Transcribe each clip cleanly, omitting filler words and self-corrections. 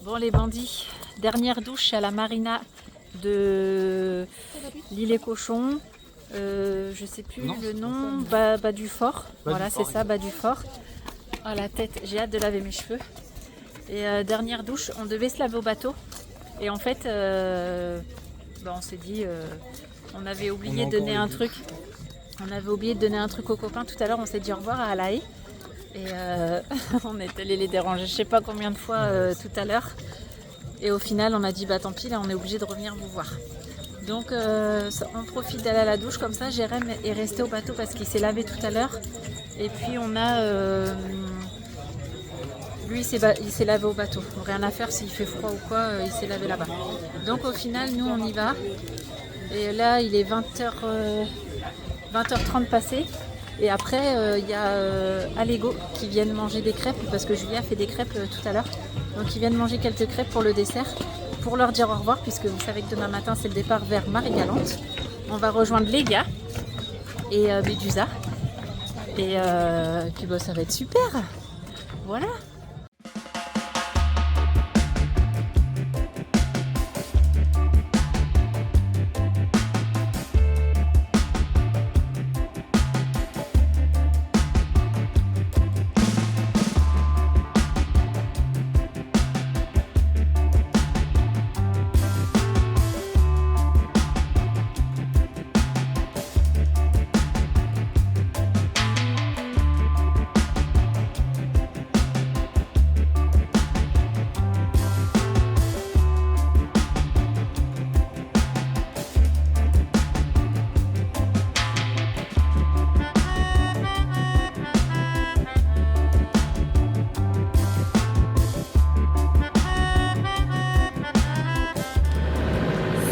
Bon les bandits, dernière douche à la marina de l'île et Cochon. Je sais plus le nom, Bas du Fort. Voilà, c'est ça, Bas du Fort. Oh la tête, j'ai hâte de laver mes cheveux. Et dernière douche, on devait se laver au bateau. Et en fait, on s'est dit, on avait oublié de donner un truc. On avait oublié de donner un truc aux copains tout à l'heure. On s'est dit au revoir à La Haye. Et on est allé les déranger, je sais pas combien de fois tout à l'heure. Et au final, on a dit bah tant pis, là on est obligé de revenir vous voir. Donc on profite d'aller à la douche comme ça. Jérém est resté au bateau parce qu'il s'est lavé tout à l'heure. Et puis on a lui il s'est lavé au bateau. Donc, rien à faire s'il fait froid ou quoi, il s'est lavé là-bas. Donc au final, nous on y va. Et là il est 20h30 passé. Et après, il y a Allego qui viennent manger des crêpes parce que Julia a fait des crêpes tout à l'heure. Donc ils viennent manger quelques crêpes pour le dessert, pour leur dire au revoir puisque vous savez que demain matin c'est le départ vers Marie-Galante. On va rejoindre les gars et Médusa. Et puis ça va être super. Voilà.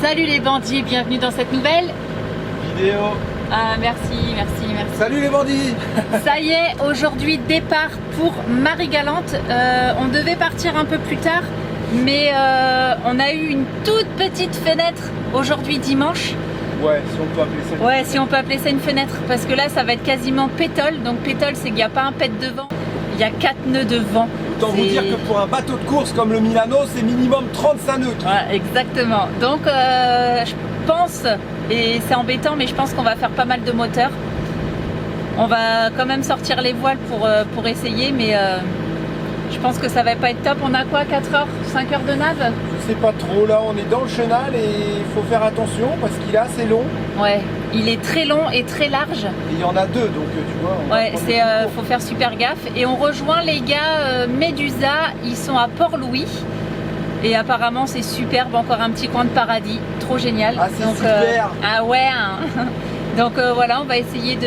Salut les bandits, bienvenue dans cette nouvelle vidéo. Ah merci. Salut les bandits. Ça y est, aujourd'hui départ pour Marie-Galante. On devait partir un peu plus tard, mais on a eu une toute petite fenêtre aujourd'hui dimanche. Ouais, si on peut appeler ça. Ouais, si on peut appeler ça une fenêtre, parce que là ça va être quasiment pétole. Donc pétole, c'est qu'il n'y a pas un pet de vent, il y a 4 nœuds de vent. Autant vous dire que pour un bateau de course comme le Milano, c'est minimum 35 nœuds. Ouais, exactement. Donc je pense, et c'est embêtant, mais je pense qu'on va faire pas mal de moteurs. On va quand même sortir les voiles pour essayer, mais je pense que ça va pas être top. On a quoi, 4 heures, 5 heures de nave? Je sais pas trop, là on est dans le chenal et il faut faire attention parce qu'il est assez long. Ouais, il est très long et très large. Et il y en a deux, donc tu vois. Ouais, faut faire super gaffe. Et on rejoint les gars Médusa, ils sont à Port-Louis. Et apparemment c'est superbe, encore un petit coin de paradis, trop génial. Ah c'est super. Ah ouais hein. Donc voilà, on va essayer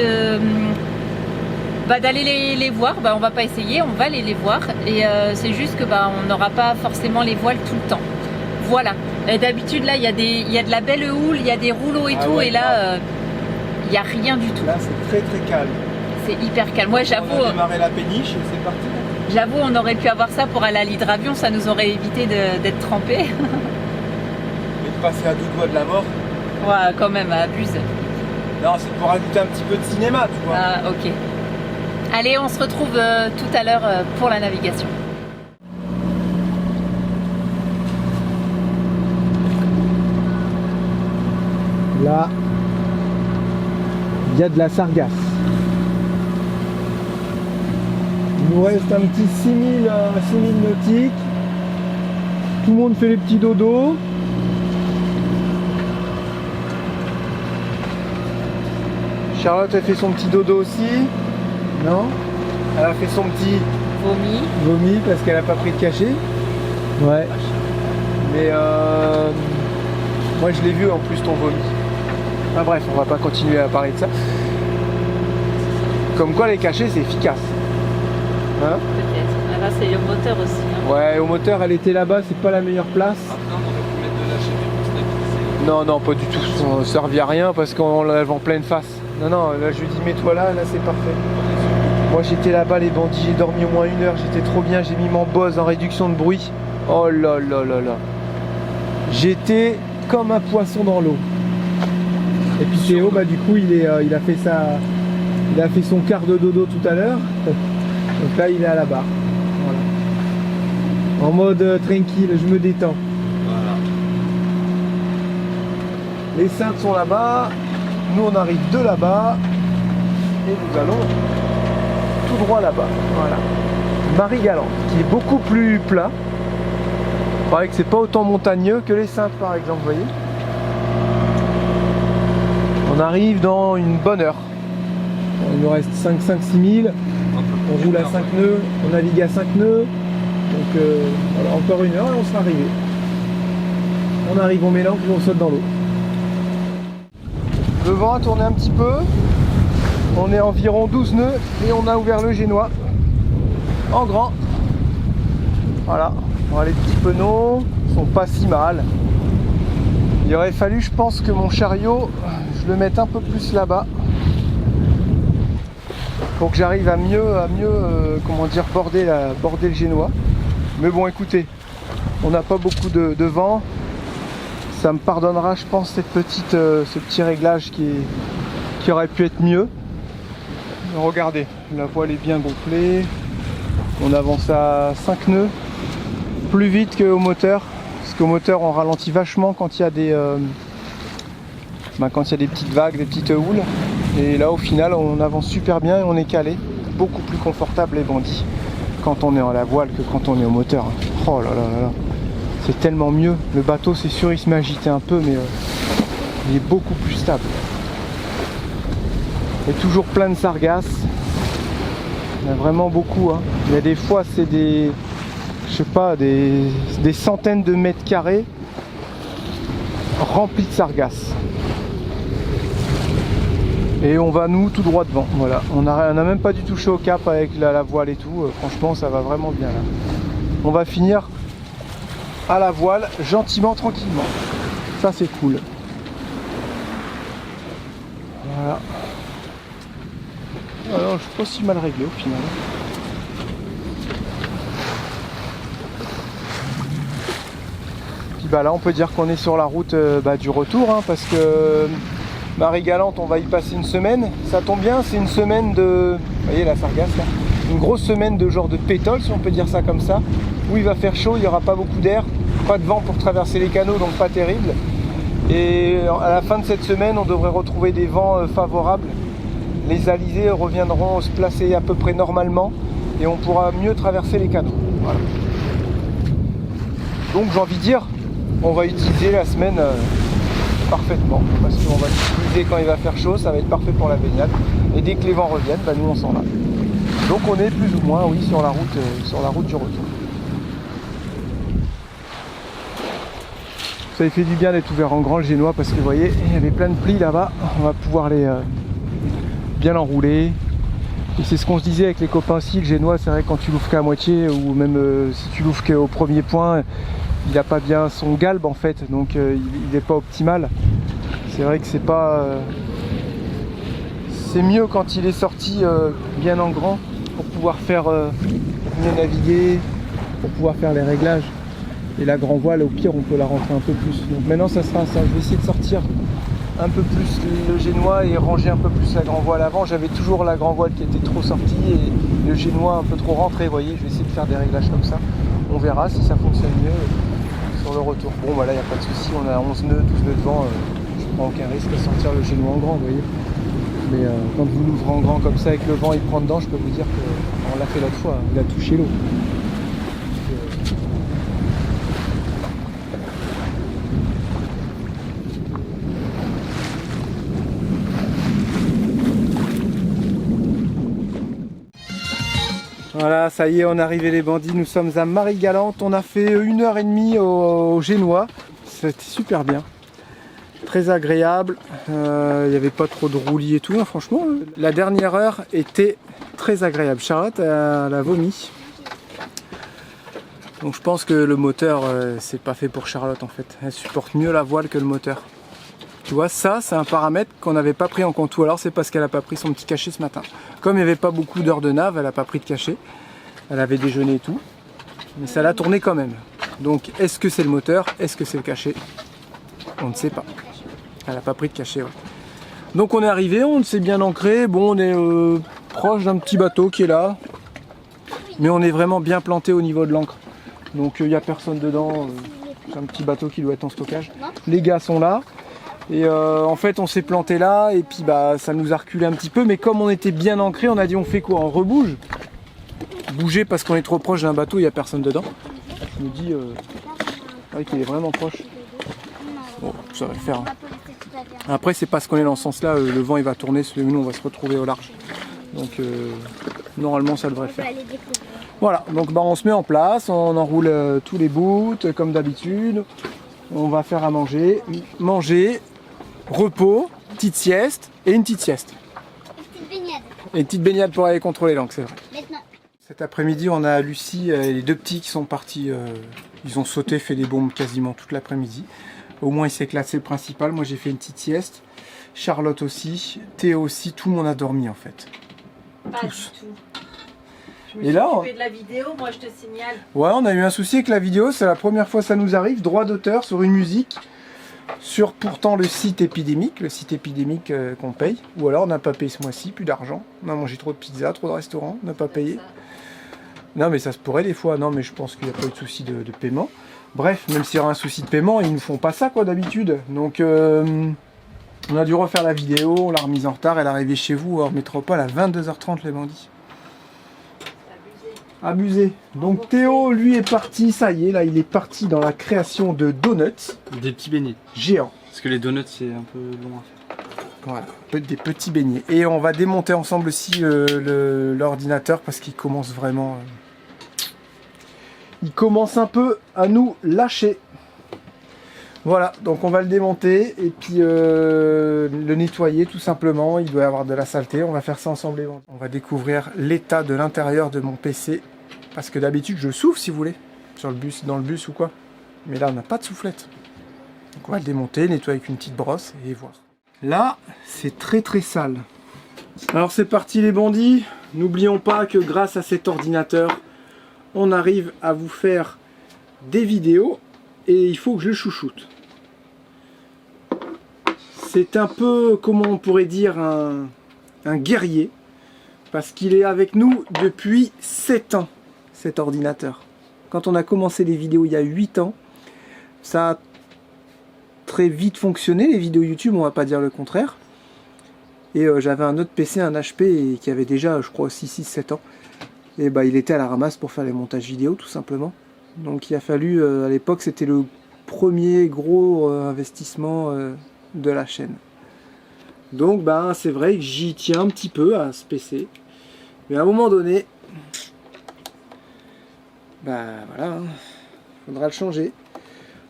d'aller les voir. On va pas essayer, on va aller les voir. Et c'est juste que on n'aura pas forcément les voiles tout le temps. Voilà. D'habitude là il y a de la belle houle, il y a des rouleaux et tout, ouais, et là il n'y a rien du tout. Là c'est très très calme. C'est hyper calme. Moi j'avoue. On a démarré la péniche et c'est parti. J'avoue, on aurait pu avoir ça pour aller à l'hydravion, ça nous aurait évité d'être trempés. Et de passer à 2 doigts de la mort. Ouais, quand même, abuse. Non, c'est pour ajouter un petit peu de cinéma, tu vois. Ah, ok. Allez, on se retrouve tout à l'heure pour la navigation. Là, il y a de la sargasse. Il nous reste un petit 6000 nautiques. Tout le monde fait les petits dodos. Charlotte a fait son petit dodo aussi. Non? Elle a fait son petit vomi parce qu'elle n'a pas pris de cachet. Ouais. Mais moi je l'ai vu en plus ton vomi. Enfin bref, on va pas continuer à parler de ça. Comme quoi les cachets c'est efficace. Hein? Peut-être. Là c'est le moteur aussi. Hein. Ouais, au moteur elle était là-bas, c'est pas la meilleure place. Après on aurait pu mettre de la cheville pour stabiliser. Non, non, pas du tout. On ne servait à rien parce qu'on l'a en pleine face. Non, non, là je lui dis mets-toi là c'est parfait. Moi j'étais là-bas les bandits, j'ai dormi au moins 1 heure, j'étais trop bien, j'ai mis mon Bose en réduction de bruit. Oh là là là là. J'étais comme un poisson dans l'eau. Et puis Théo, du coup il a fait son quart de dodo tout à l'heure. Donc là il est à la barre. Voilà. En mode tranquille, je me détends. Voilà. Les cintres sont là-bas, nous on arrive de là-bas et nous allons tout droit là-bas. Voilà. Marie-Galante, qui est beaucoup plus plat. C'est vrai que c'est pas autant montagneux que les cintres par exemple, vous voyez. On arrive dans une bonne heure. Il nous reste 5-6 000. On roule à 5 nœuds, on navigue à 5 nœuds. Donc voilà, encore une heure et on sera arrivé. On arrive, on mélange et on saute dans l'eau. Le vent a tourné un petit peu. On est environ 12 nœuds et on a ouvert le génois en grand. Voilà. Bon, les petits penaux sont pas si mal. Il aurait fallu, je pense, que mon chariot, je le mette un peu plus là-bas pour que j'arrive à mieux comment dire, border le génois. Mais bon, écoutez, on n'a pas beaucoup de vent. Ça me pardonnera, je pense, ce petit réglage qui aurait pu être mieux. Regardez, la voile est bien gonflée. On avance à 5 nœuds, plus vite qu'au moteur. Parce qu'au moteur, on ralentit vachement quand il y a des petites vagues, des petites houles. Et là, au final, on avance super bien et on est calé. Beaucoup plus confortable les bandits quand on est à la voile que quand on est au moteur. Oh là là là là. C'est tellement mieux. Le bateau, c'est sûr, il se met à agiter un peu, mais il est beaucoup plus stable. Et toujours plein de sargasses. Il y en a vraiment beaucoup. Hein. Il y a des fois, c'est des centaines de mètres carrés remplis de sargasses. Et on va nous tout droit devant. Voilà. On n'a même pas du tout touché au cap avec la voile et tout. Franchement, ça va vraiment bien là. On va finir à la voile, gentiment, tranquillement. Ça, c'est cool. Voilà. Alors, je suis pas si mal réglé au final. Puis bah là, on peut dire qu'on est sur la route du retour, hein, parce que Marie-Galante, on va y passer une semaine. Ça tombe bien, c'est une semaine de... Vous voyez la sargasse là, une grosse semaine de genre de pétole, si on peut dire ça comme ça, où il va faire chaud, il n'y aura pas beaucoup d'air, pas de vent pour traverser les canaux, donc pas terrible. Et à la fin de cette semaine, on devrait retrouver des vents favorables. Les alizés reviendront se placer à peu près normalement et on pourra mieux traverser les canaux. Voilà. Donc j'ai envie de dire, on va utiliser la semaine parfaitement, parce qu'on va l'utiliser quand il va faire chaud, ça va être parfait pour la baignade. Et dès que les vents reviennent, bah, nous on s'en va. Donc on est plus ou moins, oui, sur la route du retour. Ça fait du bien d'être ouvert en grand le génois, parce que vous voyez, il y avait plein de plis là-bas. On va pouvoir les bien l'enrouler. Et c'est ce qu'on se disait avec les copains aussi, le génois, c'est vrai, quand tu l'ouvres qu'à moitié, ou même si tu l'ouvres qu'au premier point, il n'a pas bien son galbe en fait, donc il n'est pas optimal. C'est vrai que c'est pas... c'est mieux quand il est sorti bien en grand, pour pouvoir faire mieux naviguer, pour pouvoir faire les réglages. Et la grand voile, au pire, on peut la rentrer un peu plus. Donc maintenant, ça sera ça. Je vais essayer de sortir un peu plus le génois et ranger un peu plus la grand voile avant. J'avais toujours la grand voile qui était trop sortie et le génois un peu trop rentré. Vous voyez, je vais essayer de faire des réglages comme ça. On verra si ça fonctionne mieux sur le retour. Bon, voilà, il n'y a pas de souci. On a 11 nœuds, 12 nœuds de vent. Je ne prends aucun risque à sortir le génois en grand, vous voyez. Mais quand vous l'ouvrez en grand comme ça avec le vent, il prend dedans, je peux vous dire qu'on l'a fait l'autre fois. Il a touché l'eau. Voilà, ça y est, on est arrivé les bandits, nous sommes à Marie-Galante. On a fait 1h30 au génois, c'était super bien, très agréable, il n'y avait pas trop de roulis et tout, hein, franchement. La dernière heure était très agréable. Charlotte, elle a vomi. Donc je pense que le moteur, c'est pas fait pour Charlotte en fait. Elle supporte mieux la voile que le moteur. Tu vois, ça c'est un paramètre qu'on n'avait pas pris en compte, ou alors c'est parce qu'elle n'a pas pris son petit cachet ce matin. Comme il n'y avait pas beaucoup d'heures de nav, elle n'a pas pris de cachet. Elle avait déjeuné et tout, mais ça l'a tourné quand même. Donc est-ce que c'est le moteur? Est-ce que c'est le cachet? On ne sait pas. Elle n'a pas pris de cachet, ouais. Donc on est arrivé, on s'est bien ancré. Bon, on est proche d'un petit bateau qui est là, mais on est vraiment bien planté au niveau de l'ancre. Donc il n'y a personne dedans. C'est un petit bateau qui doit être en stockage. Les gars sont là. Et en fait on s'est planté là et puis bah ça nous a reculé un petit peu. Mais comme on était bien ancré, on a dit on fait quoi? On rebouge. Bouger parce qu'on est trop proche d'un bateau, il n'y a personne dedans. Je me dis qu'il est vraiment proche. Bon, ça va le faire. Hein. Après c'est parce qu'on est dans ce sens là, le vent il va tourner, nous on va se retrouver au large. Donc normalement ça devrait le faire. Voilà, donc bah, on se met en place, on enroule tous les bouts comme d'habitude. On va faire à manger, repos, petite sieste et une petite sieste. Et une petite baignade pour aller contrôler l'encre, c'est vrai. Cet après-midi on a Lucie et les deux petits qui sont partis, ils ont sauté, fait des bombes quasiment toute l'après-midi. Au moins il s'éclate, c'est le principal. Moi j'ai fait une petite sieste, Charlotte aussi, Théo aussi, tout le monde a dormi en fait. Pas Tous. du tout. Je me Et suis là, occupée de la vidéo, moi je te signale. Ouais, on a eu un souci avec la vidéo, c'est la première fois que ça nous arrive, droit d'auteur sur une musique, sur pourtant le site épidémique qu'on paye, ou alors on n'a pas payé ce mois-ci, plus d'argent, on a mangé trop de pizza, trop de restaurants, on n'a pas payé. Non mais ça se pourrait des fois, non mais je pense qu'il n'y a pas eu de souci de paiement. Bref, même s'il y aura un souci de paiement, ils ne font pas ça quoi d'habitude, donc on a dû refaire la vidéo, on l'a remise en retard, elle est arrivée chez vous en métropole à 22h30 les bandits. Abusé. Donc Théo, lui, est parti, ça y est, là, il est parti dans la création de donuts. Des petits beignets. Géants. Parce que les donuts, c'est un peu long à faire. Voilà, des petits beignets. Et on va démonter ensemble aussi l'ordinateur parce qu'il commence vraiment... il commence un peu à nous lâcher. Voilà, donc on va le démonter et puis le nettoyer tout simplement. Il doit y avoir de la saleté, on va faire ça ensemble. On va découvrir l'état de l'intérieur de mon PC. Parce que d'habitude je souffle si vous voulez, sur le bus, dans le bus ou quoi. Mais là on n'a pas de soufflette. Donc on va le démonter, nettoyer avec une petite brosse et voir. Là, c'est très très sale. Alors c'est parti les bandits. N'oublions pas que grâce à cet ordinateur, on arrive à vous faire des vidéos. Et il faut que je le chouchoute. C'est un peu, comment on pourrait dire, un guerrier. Parce qu'il est avec nous depuis 7 ans, cet ordinateur. Quand on a commencé les vidéos il y a 8 ans, ça a très vite fonctionné, les vidéos YouTube, on va pas dire le contraire. Et j'avais un autre PC, un HP, qui avait déjà, je crois, aussi 6-7 ans. Et bah il était à la ramasse pour faire les montages vidéo, tout simplement. Donc il a fallu, à l'époque c'était le premier gros investissement de la chaîne. Donc bah, c'est vrai que j'y tiens un petit peu à ce PC. Mais à un moment donné, bah voilà, faudra le changer.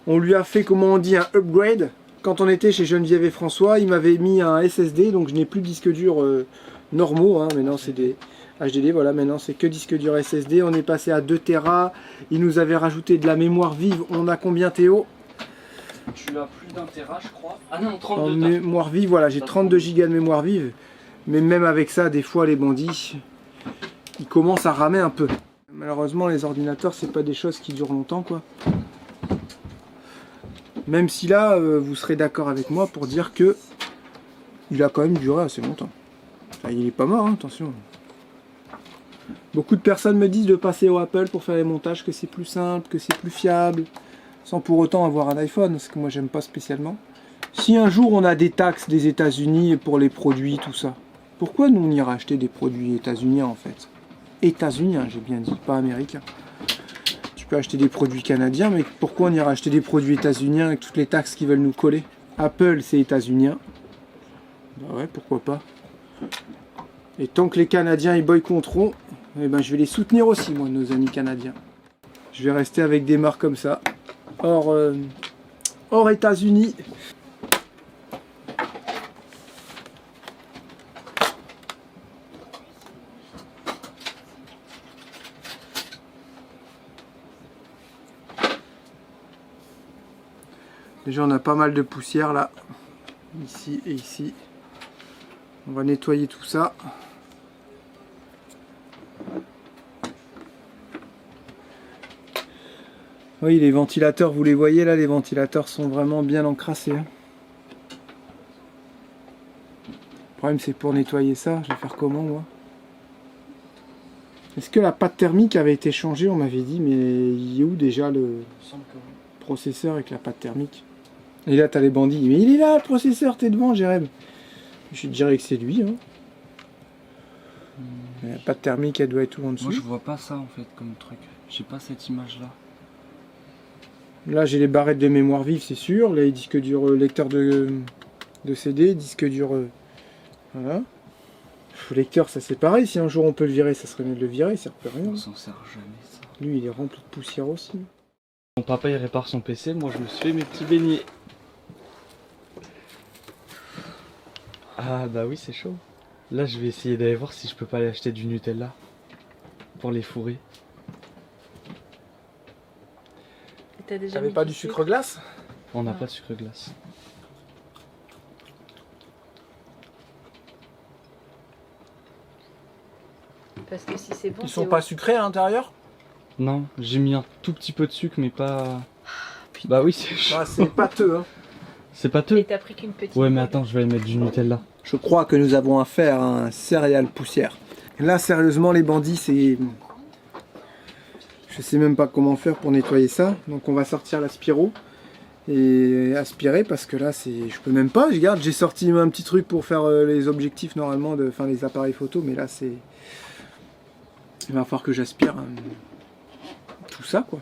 On lui a fait, comment on dit, un upgrade. Quand on était chez Geneviève et François, il m'avait mis un SSD, donc je n'ai plus de disque dur normaux, hein, maintenant c'est des... HDD, voilà, maintenant c'est que disque dur SSD, on est passé à 2 Tera, il nous avait rajouté de la mémoire vive, on a combien Théo? Je suis à plus d'un Tera je crois. Ah non, 32. En mémoire vive, voilà, j'ai 32 Go de mémoire vive, mais même avec ça, des fois les bandits, ils commencent à ramer un peu. Malheureusement les ordinateurs, c'est pas des choses qui durent longtemps quoi. Même si là, vous serez d'accord avec moi pour dire que il a quand même duré assez longtemps. Enfin, il est pas mort, hein, attention. Beaucoup de personnes me disent de passer au Apple pour faire les montages, que c'est plus simple, que c'est plus fiable, sans pour autant avoir un iPhone, ce que moi j'aime pas spécialement. Si un jour on a des taxes des États-Unis pour les produits, tout ça, pourquoi nous on ira acheter des produits états-uniens en fait? États-uniens, j'ai bien dit, pas américains. Tu peux acheter des produits canadiens, mais pourquoi on ira acheter des produits états-uniens avec toutes les taxes qui veulent nous coller? Apple c'est états-unien. Bah ouais, pourquoi pas. Et tant que les Canadiens ils boycotteront, eh ben, je vais les soutenir aussi, moi, nos amis canadiens. Je vais rester avec des marques comme ça, hors États-Unis. Déjà, on a pas mal de poussière là, ici et ici. On va nettoyer tout ça. Oui, les ventilateurs, vous les voyez là, les ventilateurs sont vraiment bien encrassés. Hein. Le problème c'est pour nettoyer ça, je vais faire comment moi? Est-ce que la pâte thermique avait été changée? On m'avait dit, mais il est où déjà le processeur avec la pâte thermique? Et là, t'as les bandits. Mais il est là, le processeur, t'es devant, Jérém. Je dirais que c'est lui. Hein. La pâte thermique, elle doit être tout en dessous. Moi, je vois pas ça en fait comme truc. J'ai pas cette image là. Là, j'ai les barrettes de mémoire vive, c'est sûr. Là, les disques durs, lecteur de CD, disque dur. Voilà. Le lecteur, ça c'est pareil. Si un jour on peut le virer, ça serait mieux de le virer. Ça sert à rien. On s'en sert jamais ça. Lui, il est rempli de poussière aussi. Mon papa il répare son PC, moi je me suis fait mes petits beignets. Ah bah oui, c'est chaud. Là, je vais essayer d'aller voir si je peux pas aller acheter du Nutella pour les fourrer. T'avais pas du sucre glace? On n'a pas de sucre glace. Parce que si c'est bon, Ils sont pas sucrés à l'intérieur? Non, j'ai mis un tout petit peu de sucre, mais pas. Bah oui, c'est chaud. Ah, c'est pâteux. Hein. C'est pâteux. Et t'as pris qu'une petite. Ouais, mais attends, je vais aller mettre du Nutella. Je crois que nous avons affaire à un céréal poussière. Là, sérieusement, les bandits, c'est... Je sais même pas comment faire pour nettoyer ça. Donc on va sortir l'aspiro et aspirer parce que là, c'est... Je peux même pas. Regarde, j'ai sorti un petit truc pour faire les objectifs normalement, enfin les appareils photo, mais là, c'est... Il va falloir que j'aspire tout ça, quoi.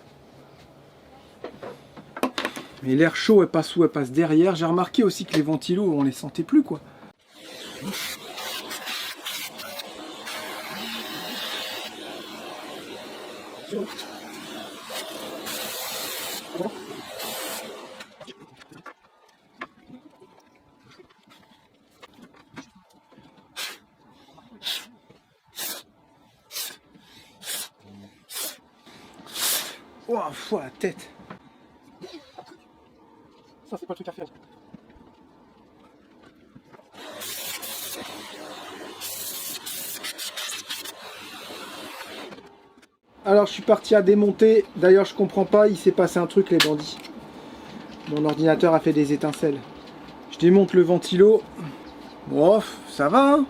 Mais l'air chaud, elle passe où? Elle passe derrière. J'ai remarqué aussi que les ventilos, on les sentait plus, quoi. Oh, la tête. Ça, c'est pas le truc à faire. Alors, je suis parti à démonter. D'ailleurs, je comprends pas, il s'est passé un truc, les bandits. Mon ordinateur a fait des étincelles. Je démonte le ventilo. Bon, ça va, hein.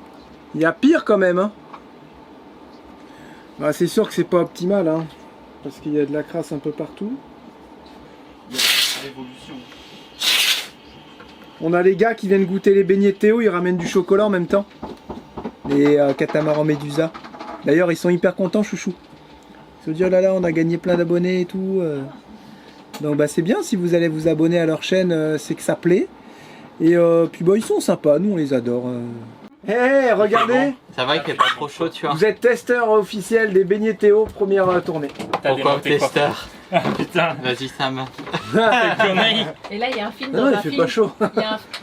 Il y a pire quand même, hein. Bah, c'est sûr que c'est pas optimal, hein. Parce qu'il y a de la crasse un peu partout. On a les gars qui viennent goûter les beignets de Théo, ils ramènent du chocolat en même temps. Les catamarans Médusa. D'ailleurs, ils sont hyper contents, chouchou. Ils se disent, oh là là, on a gagné plein d'abonnés et tout. Donc bah c'est bien, si vous allez vous abonner à leur chaîne, c'est que ça plaît. Et puis bah ils sont sympas, nous on les adore. Hé, regardez. Ça va qu'il n'est pas trop chaud, tu vois. Vous êtes testeur officiel des beignets Théo, première tournée. Pourquoi testeur? Putain, Vas-y Sam. Et là, il y a un film Non, dans il un fait film. pas chaud.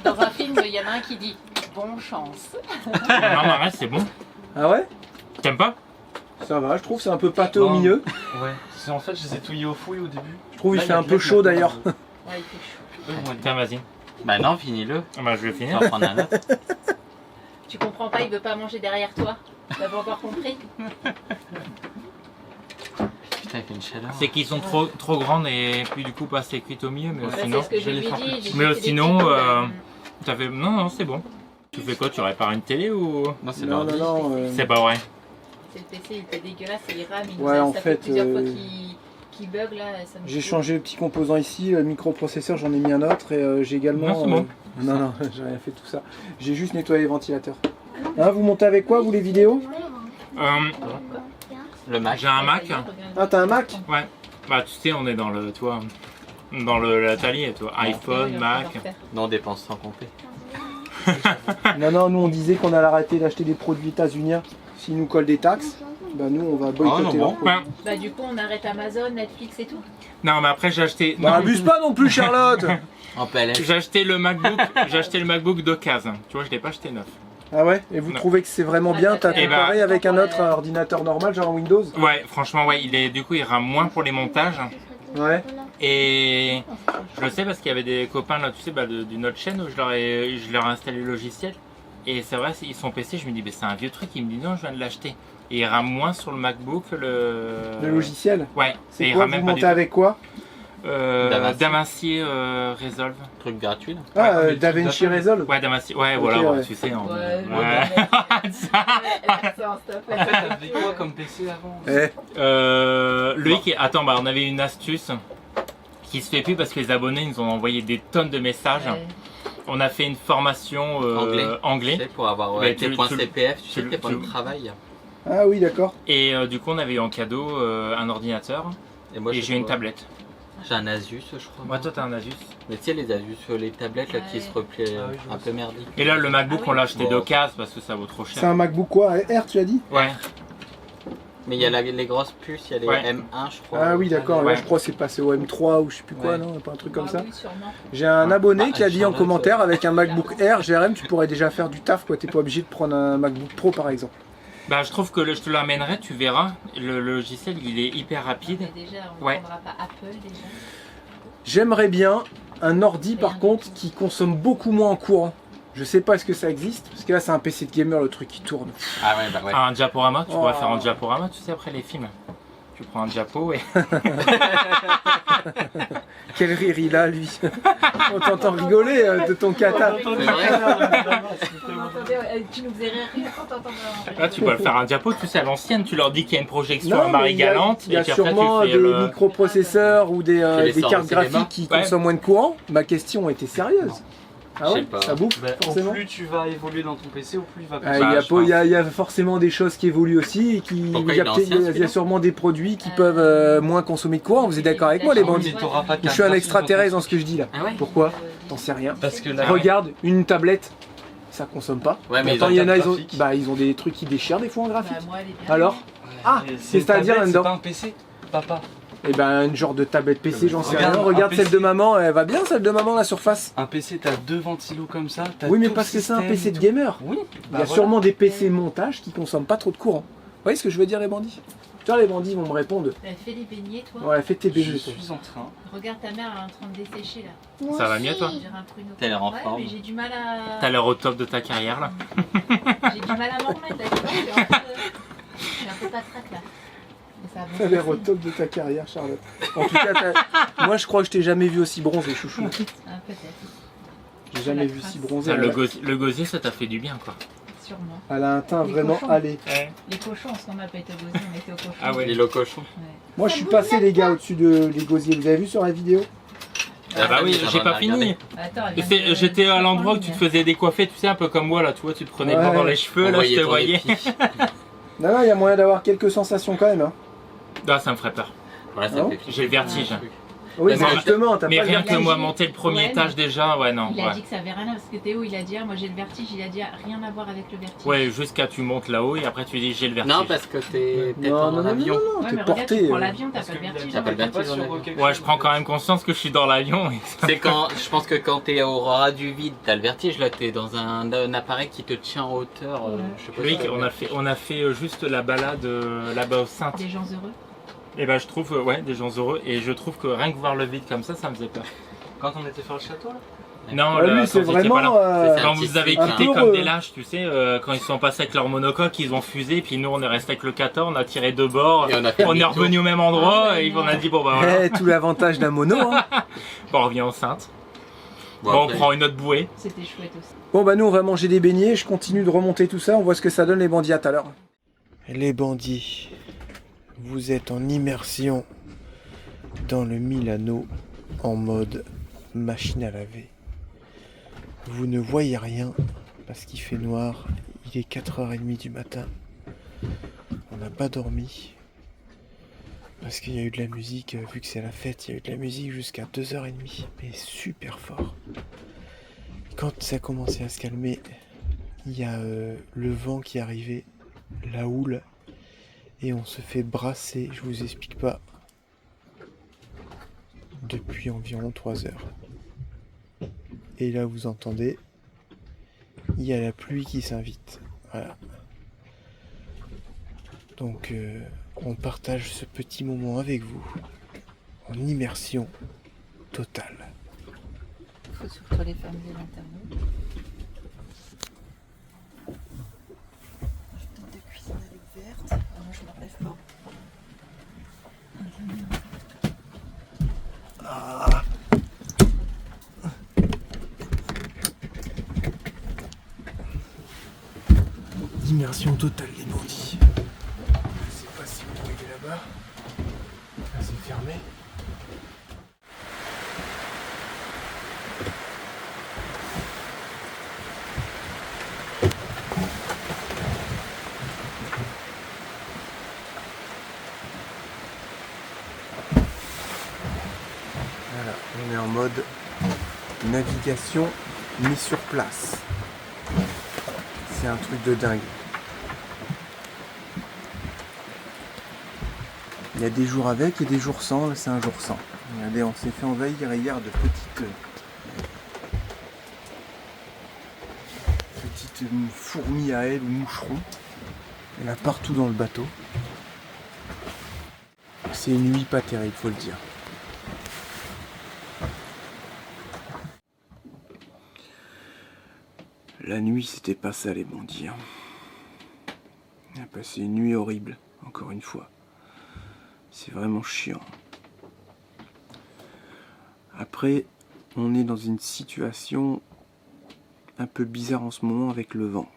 Dans un film, il y en a un qui dit bonne chance. non, arrête, c'est bon. Ah ouais? T'aimes pas? Ça va, je trouve c'est un peu pâteux au milieu. Ouais. C'est en fait, je les ai touillés au fouet au début. Je trouve il Là, fait y a un de peu l'aide chaud maintenant. d'ailleurs. Ouais, il fait chaud. Tiens, vas-y. Bah non, finis-le. Ah bah, je vais Tu finir. vas prendre un autre. Tu comprends pas, il veut pas manger derrière toi. T'as pas encore compris? Putain, il fait une chaleur. C'est qu'ils sont trop grandes et puis du coup pas assez cuites au milieu, mais Bah, sinon. c'est ce que je je vais lui les faire dis. j'ai Mais fait des sinon, petits t'as fait. Non, c'est bon. Tu fais quoi? Tu répares une télé ou. Non, c'est Non, l'ordi. non, non. C'est pas vrai. C'est le PC, il était dégueulasse et il rame. Il Ouais, nous a, en ça fait, plusieurs fois qu'il bug là. Ça me J'ai saoule. changé le petit composant ici, le microprocesseur, j'en ai mis un autre et j'ai également... Non, c'est bon. Non, non, j'ai rien fait de tout ça. J'ai juste nettoyé les ventilateurs. Hein, vous montez avec quoi, vous, les vidéos? Le Mac. J'ai un Mac. Ah, t'as un Mac? Ouais. Bah tu sais, on est dans le, toi, dans l'atelier, toi. iPhone, Mac. Non, dépense sans compter. Non, non, nous on disait qu'on allait arrêter d'acheter des produits états-uniens. S'ils nous collent des taxes, bah nous on va boycotter non, leurs bon. produits. Ouais. Bah du coup on arrête Amazon, Netflix et tout. Non, mais après j'ai acheté. Bah non, abuse pas non plus, Charlotte. En PLS. j'ai acheté le MacBook. J'ai acheté le MacBook d'occasion. Tu vois, je l'ai pas acheté neuf. Ah ouais? Et vous Non. trouvez que c'est vraiment bien? T'as Eh bah, comparé avec un autre ordinateur normal, genre un Windows? Ouais, franchement, ouais, du coup, il rame moins pour les montages. Ouais. Et je le sais parce qu'il y avait des copains là, tu sais, d'une autre chaîne où je leur ai installé le logiciel. Et c'est vrai, ils sont PC, je me dis, mais c'est un vieux truc. Il me dit, non, je viens de l'acheter. Et il rame moins sur le MacBook que Le logiciel? Ouais, et C'est il quoi? rame Vous même pas du montez tout. avec quoi? Davinci Resolve. Truc gratuit là. Ah, DaVinci Resolve. Ouais, Davinci. Ouais, Ok, voilà, ouais. tu sais. En... Ouais, T'as dit quoi comme PC avant? Loïc, attends, bah, on avait une astuce qui se fait plus parce que les abonnés nous ont envoyé des tonnes de messages. On a fait une formation anglais. Tu sais, pour avoir Mais tes tu- points tu- CPF, tu sais, tu- tes points de tu- travail. Ah oui, d'accord. Et du coup, on avait eu en cadeau un ordinateur Et moi, et j'ai une quoi tablette. J'ai un Asus, je crois. Moi, toi, t'as un Asus. Mais tu sais, les Asus, les tablettes là qui se replient un peu merdiques. Et là, le MacBook, on l'a acheté Bon. d'occasion parce que ça vaut trop C'est cher. un MacBook quoi? R, tu as dit? Ouais. Mais il y a les grosses puces, il y a les Ouais. M1, je crois. Ah oui, d'accord. Ouais. Là, je crois que c'est passé au M3 ou je sais plus quoi, Ouais. non? Pas un truc comme ça. Oui, sûrement. J'ai un abonné qui a dit en Charlotte, commentaire avec un MacBook Air, GRM, tu pourrais déjà faire du taf, quoi. T'es pas obligé de prendre un MacBook Pro par exemple. Bah, je trouve que je te l'amènerai, tu verras. Le logiciel, il est hyper rapide. Mais déjà, on ne Ouais. prendra pas Apple déjà. J'aimerais bien un ordi par contre qui consomme beaucoup moins en courant. Je sais pas est-ce que ça existe, parce que là c'est un PC de gamer le truc qui tourne. Ah ouais, bah ouais. Un diaporama, tu pourrais Oh. faire un diaporama, tu sais, après les films. Tu prends un diapo et. Quel rire il a lui. On t'entend rigoler de ton cata. C'est vrai. On entendait, tu nous faisais rire quand t'entendais. Là, tu peux le faire un diapo, tu sais, à l'ancienne, tu leur dis qu'il y a une projection à Non, mais Marie il y a- Galante. il y a et puis après, sûrement tu des fais le... microprocesseurs ou Tu les des sors cartes au cinéma. graphiques qui Ouais. consomment moins de courant. Ma question était sérieuse. Ah Je ouais, sais pas. ça bouffe Bah, au forcément. plus tu vas évoluer dans ton PC, au plus il va Ah, Bah, il y a forcément des choses qui évoluent aussi et qui Pourquoi il y a, il est peut-être- ancien, il y a celui-là sûrement des produits qui peuvent moins consommer de courant. Vous êtes d'accord avec moi les bandits? Mais t'auras pas de Je suis carte un graphique extraterrestre dans dans ce que je dis là. Ah ouais. Pourquoi? T'en sais rien. Parce que là, Ah ouais. Regarde, une tablette, ça consomme pas. Ouais, mais Pourtant, ils ont il y en a, une ils ont, graphique. bah, ils ont des trucs qui déchirent des fois en graphique. Bah, moi, elle est bien. Alors? Ah, Et c'est-à-dire une tablette, là-dedans? c'est pas un PC, papa. Eh ben, une genre de tablette PC, j'en sais Regarde, rien. un Regarde PC. celle de maman, elle va bien celle de maman, la surface. Un PC, t'as deux ventilos comme ça. t'as Oui, mais tout parce le que c'est un système. PC de gamer. Oui. Il y a sûrement des PC montage qui consomment pas trop de courant. Vous voyez ce que je veux dire, les bandits? Tu vois, les bandits vont me répondre. Fais des beignets, toi. Ouais, fais tes Je beignets. suis en train. Regarde ta mère, elle est en train de dessécher là. Ça va mieux, toi? J'ai un pruneau. T'as l'air en Ouais, forme. mais j'ai du mal à. T'as l'air au top de ta carrière, là. J'ai du mal à m'en remettre, d'accord. Je suis un peu patraque là. Mais ça va bien T'as l'air passer. au top de ta carrière, Charlotte. En tout cas, moi je crois que je t'ai jamais vu aussi bronzé, chouchou. Ah, peut-être, J'ai jamais vu si bronzé. Ah, le gosier, ça t'a fait du bien, quoi. sûrement. Elle a un teint Les vraiment cochons. allé. Les cochons, parce qu'on n'a pas été au gosier, on était au cochon. Ah ouais. Les lots cochons. Moi je suis passé les gars au-dessus de les gosiers. Vous avez vu sur la vidéo? Ah bah oui, ça j'ai va, pas on a fini. regardé. Attends, elle Et vient de- j'étais à de l'endroit où prendre tu te en ligne. faisais décoiffer, tu sais, un peu comme moi, là, tu vois, tu te prenais le Ouais. vent dans les cheveux, là, je te ton voyais. épi. Non, non, il y a moyen d'avoir quelques sensations quand même. Hein. Ah, ça me ferait peur. Voilà, ça Non. fait flipper. J'ai le vertige. Oui, Mais mais moi, justement, t'as Mais pas le rien que vertige. moi monter le premier Ouais, étage mais- déjà, ouais, non. Il a Ouais. dit que ça avait rien à parce que Théo il a dit moi j'ai le vertige, il a dit rien à voir avec le vertige. Ouais, jusqu'à tu montes là-haut et après tu dis j'ai le vertige. Non, parce que t'es peut-être Non, en non, non, avion. non, Ouais, t'es mais regarde, porté. tu prends l'avion, t'as pas le qu'il a vertige. T'as pas le hein. vertige, on a vu. Ouais, je prends quand même conscience que je suis dans l'avion. Et ça- C'est quand, je pense que quand t'es au ras du vide, t'as le vertige. Là, t'es dans un appareil qui te tient en hauteur. Je sais pas Loïc, si on a fait juste la balade là-bas au Sainte. Des gens heureux. Et ben je trouve, ouais, des gens heureux. Et je trouve que rien que voir le vide comme ça me faisait peur. Quand on était faire le château là. Non, Ouais, là, lui, c'est quand vous étiez pas là. vraiment. C'est Quand un petit vous avez cycle, quitté un peu, comme des lâches, tu sais, quand ils sont passés avec leur monocoque, ils ont fusé, puis nous on est resté avec le 14, on a tiré deux bords, Et on a fait on est demi-tour. revenu au même endroit, Ah ouais, et on non. a dit bon bah voilà, Eh, tout l'avantage d'un mono. Hein. bon, on revient au Sainte. Bon, Bon, on après, prend une autre bouée. C'était chouette aussi. Bon, bah, nous, on va manger des beignets. Je continue de remonter tout ça. On voit ce que ça donne, les bandits, à tout à l'heure. Les bandits, vous êtes en immersion dans le Milano en mode machine à laver. Vous ne voyez rien parce qu'il fait noir. Il est 4h30 du matin. On n'a pas dormi. Parce qu'il y a eu de la musique, vu que c'est la fête, il y a eu de la musique jusqu'à 2h30. Mais super fort. Quand ça a commencé à se calmer, il y a le vent qui est arrivé, la houle, et on se fait brasser, je vous explique pas, depuis environ 3 heures. Et là vous entendez, il y a la pluie qui s'invite. Voilà. Donc on partage ce petit moment avec vous, en immersion totale. Faut surtout les fermer l'internet. De cuisine avec verte. Moi je m'enlève pas. Ah. Immersion totale des bandits. Je sais pas si vous voyez là-bas. Là c'est fermé. Voilà, on est en mode navigation mis sur place. C'est un truc de dingue. Il y a des jours avec et des jours sans, là c'est un jour sans. Regardez, on s'est fait envahir hier de petites fourmis à ailes ou moucherons. Il y en a partout dans le bateau. C'est une nuit pas terrible, faut le dire. La nuit, c'était pas ça les bandits. On a passé une nuit horrible, encore une fois. C'est vraiment chiant. Après, on est dans une situation un peu bizarre en ce moment avec le vent.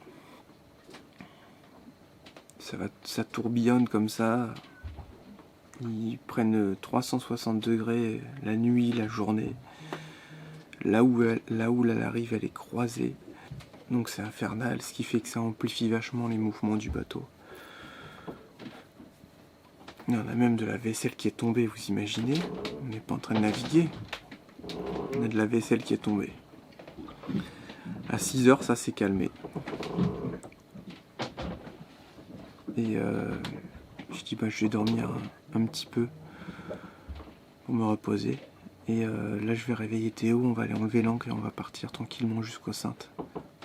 Ça tourbillonne comme ça. Ils prennent 360 degrés la nuit, la journée. Là où elle arrive, elle est croisée. Donc c'est infernal, ce qui fait que ça amplifie vachement les mouvements du bateau. Il y en a même de la vaisselle qui est tombée, vous imaginez? On n'est pas en train de naviguer. On a de la vaisselle qui est tombée. À 6 h, ça s'est calmé. Et je dis je vais dormir un petit peu pour me reposer. Et là je vais réveiller Théo, on va aller enlever l'ancre et on va partir tranquillement jusqu'aux Saintes.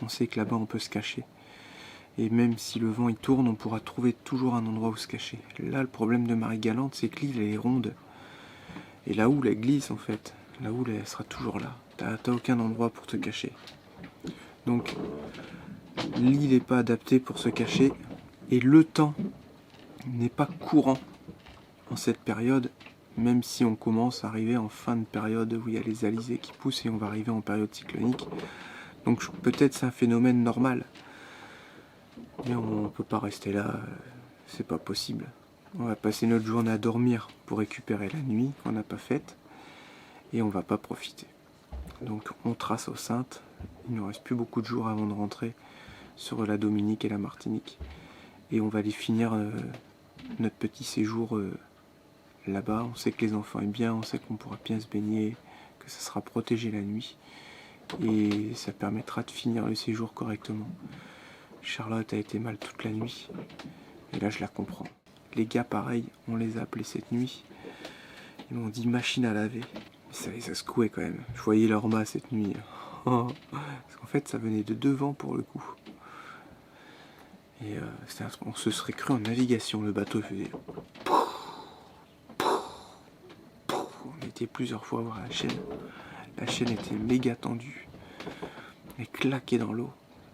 On sait que là-bas on peut se cacher. Et même si le vent il tourne, on pourra trouver toujours un endroit où se cacher. Là, le problème de Marie-Galante, c'est que l'île elle est ronde. Et la houle elle glisse en fait. La houle elle sera toujours là. T'as aucun endroit pour te cacher. Donc l'île n'est pas adaptée pour se cacher. Et le temps n'est pas courant en cette période. Même si on commence à arriver en fin de période où il y a les alizés qui poussent et on va arriver en période cyclonique. Donc peut-être c'est un phénomène normal. Mais on peut pas rester là, c'est pas possible. On va passer notre journée à dormir pour récupérer la nuit qu'on n'a pas faite et on va pas profiter. Donc on trace aux Saintes, il ne nous reste plus beaucoup de jours avant de rentrer sur la Dominique et la Martinique. Et on va aller finir notre petit séjour là-bas. On sait que les enfants aiment bien, on sait qu'on pourra bien se baigner, que ça sera protégé la nuit. Et ça permettra de finir le séjour correctement. Charlotte a été mal toute la nuit. Et là, je la comprends. Les gars, pareil, on les a appelés cette nuit. Ils m'ont dit machine à laver. Mais ça secouait quand même. Je voyais leur mât cette nuit. Parce qu'en fait, ça venait de devant pour le coup. Et on se serait cru en navigation. Le bateau faisait... On était plusieurs fois voir la chaîne. La chaîne était méga tendue. Elle claquait dans l'eau.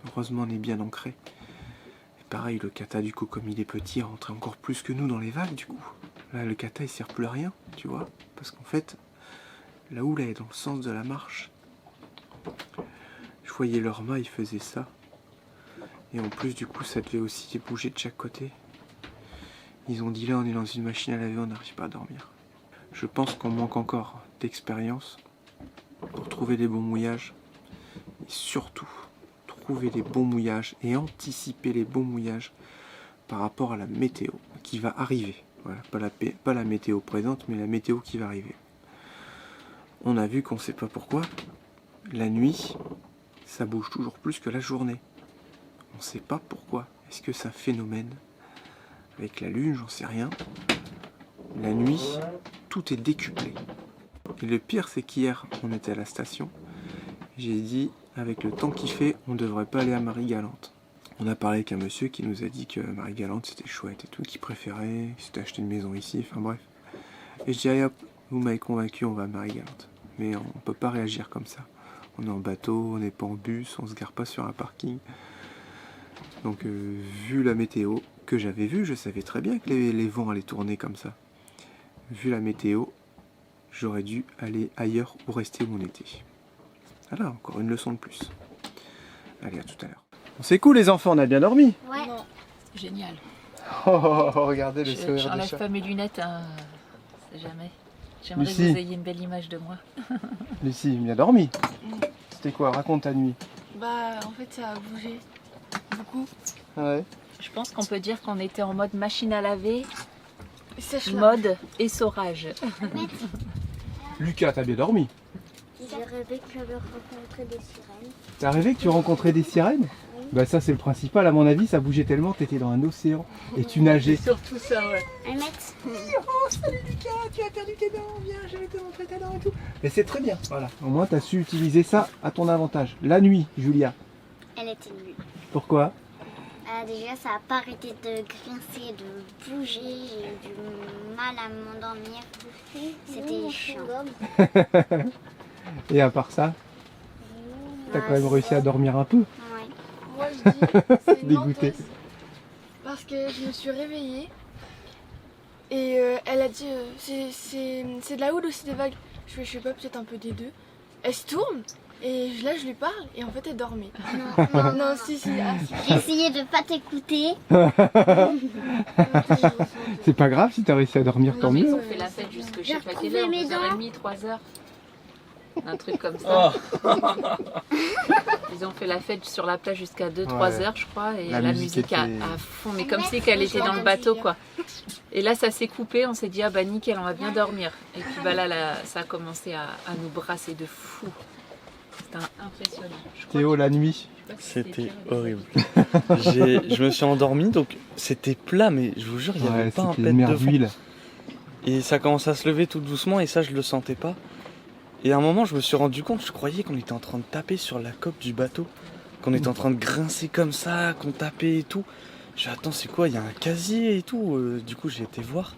Heureusement, on est bien ancré. Et pareil, le kata, du coup, comme il est petit, il rentrait encore plus que nous dans les vagues, du coup. Là, le kata, il sert plus à rien, tu vois. Parce qu'en fait, la houle, elle est dans le sens de la marche. Je voyais leur mât, ils faisaient ça. Et en plus, du coup, ça devait aussi bouger de chaque côté. Ils ont dit là, on est dans une machine à laver, on n'arrive pas à dormir. Je pense qu'on manque encore d'expérience pour trouver les bons mouillages. Et surtout, trouver les bons mouillages et anticiper les bons mouillages par rapport à la météo qui va arriver. Voilà, pas la météo présente, mais la météo qui va arriver. On a vu qu'on ne sait pas pourquoi, la nuit, ça bouge toujours plus que la journée. On ne sait pas pourquoi. Est-ce que c'est un phénomène avec la lune? J'en sais rien. La nuit, tout est décuplé. Et le pire, c'est qu'hier, on était à la station. J'ai dit, avec le temps qu'il fait, on ne devrait pas aller à Marie-Galante. On a parlé avec un monsieur qui nous a dit que Marie-Galante c'était chouette et tout, qu'il préférait, qu'il s'était acheté une maison ici, enfin bref. Et je dis, allez hop, vous m'avez convaincu, on va à Marie-Galante. Mais on ne peut pas réagir comme ça. On est en bateau, on n'est pas en bus, on se gare pas sur un parking. Donc vu la météo que j'avais vue, je savais très bien que les vents allaient tourner comme ça. Vu la météo, j'aurais dû aller ailleurs ou rester où on était. Voilà, encore une leçon de plus. Allez, à tout à l'heure. C'est cool les enfants, on a bien dormi. Ouais. Génial. Regardez le sourire du J'enlève chat. pas mes lunettes, hein. C'est jamais. J'aimerais que Lucie. vous ayez une belle image de moi. Lucie, bien dormi. C'était quoi? Raconte ta nuit. Bah, en fait, ça a bougé beaucoup. Ouais. Je pense qu'on peut dire qu'on était en mode machine à laver, Sèche-linge. mode essorage. Lucas, t'as bien dormi. J'ai rêvé que j'avais rencontré des sirènes. T'as rêvé que tu rencontrais des sirènes? Bah ça c'est le principal, à mon avis ça bougeait tellement, t'étais dans un océan et tu nageais. Surtout ça, ouais. Almette. Oh salut Lucas, tu as perdu tes dents, viens je vais te montrer tes dents et tout. Mais c'est très bien, voilà. Au moins t'as su utiliser ça à ton avantage. La nuit, Julia. Elle était nulle. Pourquoi? Déjà, ça n'a pas arrêté de grincer, de bouger. J'ai eu du mal à m'endormir. C'était chiant. Et à part ça, t'as quand même réussi à dormir un peu. Ouais. Moi, je dis, c'est une Dégoûté. menteuse. Parce que je me suis réveillée et elle a dit c'est de la houle ou c'est des vagues. Je sais pas, peut-être un peu des deux. Elle se tourne et là je lui parle et en fait elle dormait. Non, si. Ah, si. J'ai essayé de pas t'écouter. C'est pas grave si t'as réussi à dormir, tant Ils mieux. ont fait la fête jusque je J'ai sais pas retrouvé quelle heure, mes 2h30, 3h. Un truc comme ça. Ils ont fait la fête sur la plage jusqu'à 2-3 heures, je crois, et La la musique musique à était- fond, mais comme si qu'elle était dans le bateau, quoi. Et là, ça s'est coupé, on s'est dit, ah bah nickel, on va bien dormir. Et puis bah là, ça a commencé à nous brasser de fou. C'était impressionnant. Je crois Théo, la nuit. que C'était pire. horrible. Je me suis endormi, donc c'était plat, mais je vous jure, il n'y avait Ouais, pas un c'était pet une mer de fond. d'huile. Et ça commence à se lever tout doucement, et ça, je le sentais pas. Et à un moment, je me suis rendu compte, je croyais qu'on était en train de taper sur la coque du bateau. Qu'on était en train de grincer comme ça, qu'on tapait et tout. Je me suis dit, attends, c'est quoi? Il y a un casier et tout. Du coup, j'ai été voir.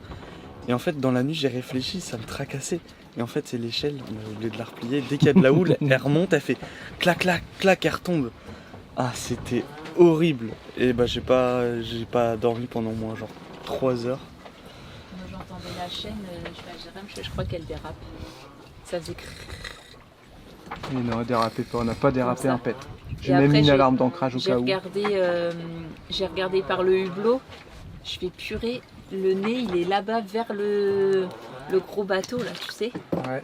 Et en fait, dans la nuit, j'ai réfléchi, ça me tracassait. Et en fait, c'est l'échelle, on a oublié de la replier. Dès qu'il y a de la houle, elle remonte, elle fait clac, clac, clac, elle retombe. Ah, c'était horrible. Et bah, j'ai pas dormi pendant moins genre 3 heures. Moi, j'entendais la chaîne, je crois qu'elle dérape. Ça faisait Mais non, dérapez pas, on n'a pas dérapé Comme ça. un pet. J'ai Et même après, mis une j'ai- alarme d'ancrage au J'ai cas où. regardé par le hublot. Je fais purée. Le nez, il est là-bas vers le gros bateau, là, tu sais. Ouais.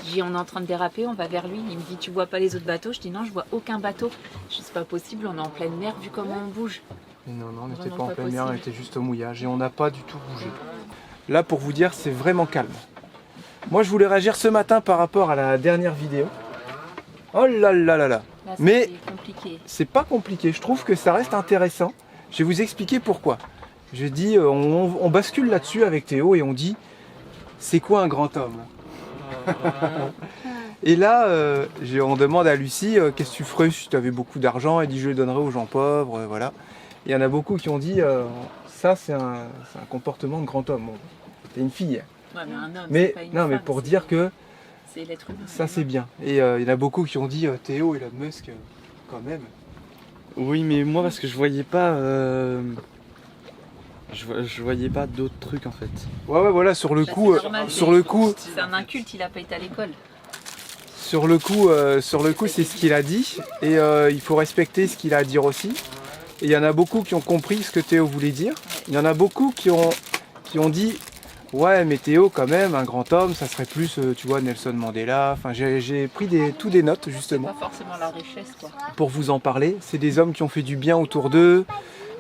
J'ai dit, on est en train de déraper, on va vers lui. Il me dit, tu vois pas les autres bateaux? Je dis, non, je vois aucun bateau. Je dis, c'est pas possible, on est en pleine mer, vu comment on bouge. Mais non, on n'était Vraiment pas en pas pleine mer, on possible. était juste au mouillage et on n'a pas du tout bougé. Là, pour vous dire, c'est vraiment calme. Moi, je voulais réagir ce matin par rapport à la dernière vidéo. Oh là là là là. Là, Mais- c'est compliqué. C'est pas compliqué, je trouve que ça reste intéressant. Je vais vous expliquer pourquoi. Je dis, on bascule là-dessus avec Théo et on dit, c'est quoi un grand homme? Et là, on demande à Lucie, qu'est-ce que tu ferais si tu avais beaucoup d'argent? Elle dit, je le donnerais aux gens pauvres, voilà. Il y en a beaucoup qui ont dit, ça c'est un comportement de grand homme. Bon, t'es une fille. Ouais, mais un homme, Mais c'est pas une non, mais femme, pour c'est- dire que c'est l'être humain. ça c'est bien. Et il y en a beaucoup qui ont dit, Théo, Elon Musk, quand même. Oui, mais moi, parce que je voyais pas. Je voyais pas d'autres trucs en fait. Ouais, voilà, sur le Là, coup, c'est normal, sur le coup, C'est un inculte, il a pas été à l'école. sur le coup, c'est ce qu'il a dit. Et il faut respecter ce qu'il a à dire aussi. Et il y en a beaucoup qui ont compris ce que Théo voulait dire. Il y en a beaucoup qui ont dit, ouais, mais Théo, quand même, un grand homme, ça serait plus, tu vois, Nelson Mandela. Enfin, j'ai pris tout des notes, justement, Pas forcément la richesse, quoi. pour vous en parler. C'est des hommes qui ont fait du bien autour d'eux.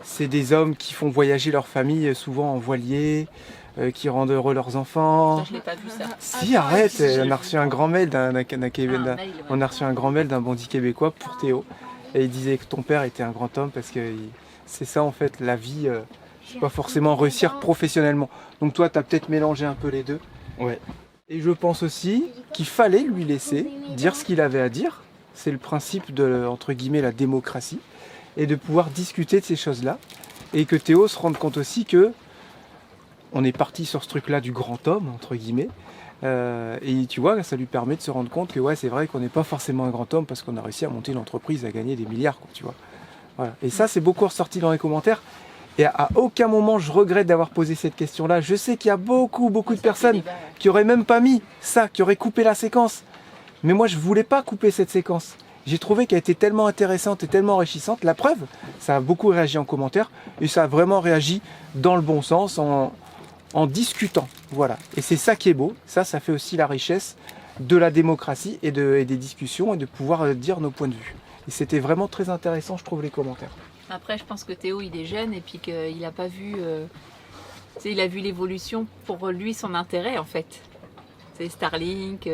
C'est des hommes qui font voyager leur famille, souvent en voilier, qui rendent heureux leurs enfants. Ça, je l'ai pas vu, ça. Si, arrête, on a reçu un grand mail Ah, un mail, ouais. on a reçu un grand mail d'un bandit québécois pour Théo. Et il disait que ton père était un grand homme parce que c'est ça en fait, la vie, c'est pas forcément réussir professionnellement. Donc toi, tu as peut-être mélangé un peu les deux. Ouais. Et je pense aussi qu'il fallait lui laisser dire ce qu'il avait à dire. C'est le principe de, entre guillemets, la démocratie. Et de pouvoir discuter de ces choses-là. Et que Théo se rende compte aussi que on est parti sur ce truc-là du grand homme, entre guillemets. Et tu vois, ça lui permet de se rendre compte que ouais, c'est vrai qu'on n'est pas forcément un grand homme parce qu'on a réussi à monter une entreprise, à gagner des milliards, quoi, tu vois. Voilà. Et ça, c'est beaucoup ressorti dans les commentaires. Et à aucun moment je regrette d'avoir posé cette question-là. Je sais qu'il y a beaucoup de personnes qui auraient même pas mis ça, qui auraient coupé la séquence. Mais moi je voulais pas couper cette séquence. J'ai trouvé qu'elle était tellement intéressante et tellement enrichissante. La preuve, ça a beaucoup réagi en commentaire et ça a vraiment réagi dans le bon sens, en discutant. Voilà. Et c'est ça qui est beau. Ça fait aussi la richesse de la démocratie et des discussions et de pouvoir dire nos points de vue. Et c'était vraiment très intéressant, je trouve, les commentaires. Après, je pense que Théo, il est jeune et puis qu'il n'a pas vu... il a vu l'évolution pour lui, son intérêt, en fait. C'est Starlink,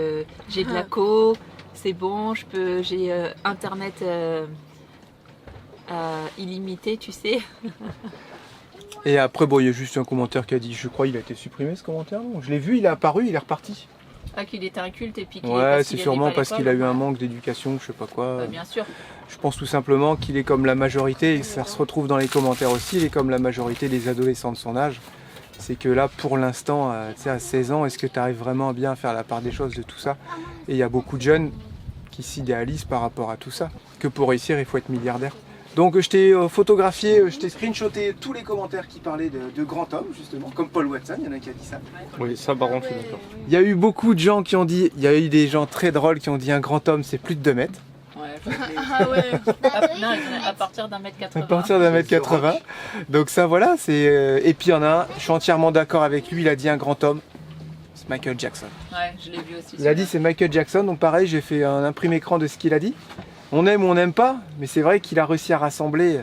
j'ai de la co, c'est bon, j'ai Internet illimité, tu sais. Et après, bon, il y a juste un commentaire qui a dit, je crois qu'il a été supprimé, ce commentaire, non? Je l'ai vu, il est apparu, il est reparti. Ah, qu'il était inculte et puis qu'il ouais, c'est sûrement parce qu'il a eu un manque d'éducation, je sais pas quoi. Bah, bien sûr. Je pense tout simplement qu'il est comme la majorité, et ça se retrouve dans les commentaires aussi, il est comme la majorité des adolescents de son âge. C'est que là, pour l'instant, à 16 ans, est-ce que tu arrives vraiment à bien faire la part des choses de tout ça? Et il y a beaucoup de jeunes qui s'idéalisent par rapport à tout ça. Que pour réussir, il faut être milliardaire. Donc je t'ai photographié, je t'ai screenshoté tous les commentaires qui parlaient de grands hommes, justement, comme Paul Watson, il y en a qui a dit ça. Oui, ça par contre, je suis d'accord. Il y a eu beaucoup de gens qui ont dit, il y a eu des gens très drôles qui ont dit un grand homme c'est plus de 2 mètres. Ouais, ah ouais. Non, à partir d'1m80. À partir d'1m80. Donc ça voilà, c'est... Et puis il y en a un, je suis entièrement d'accord avec lui, il a dit un grand homme, c'est Michael Jackson. Ouais, je l'ai vu aussi. Il a dit c'est Michael Jackson, donc pareil, j'ai fait un imprimé écran de ce qu'il a dit. On aime ou on n'aime pas, mais c'est vrai qu'il a réussi à rassembler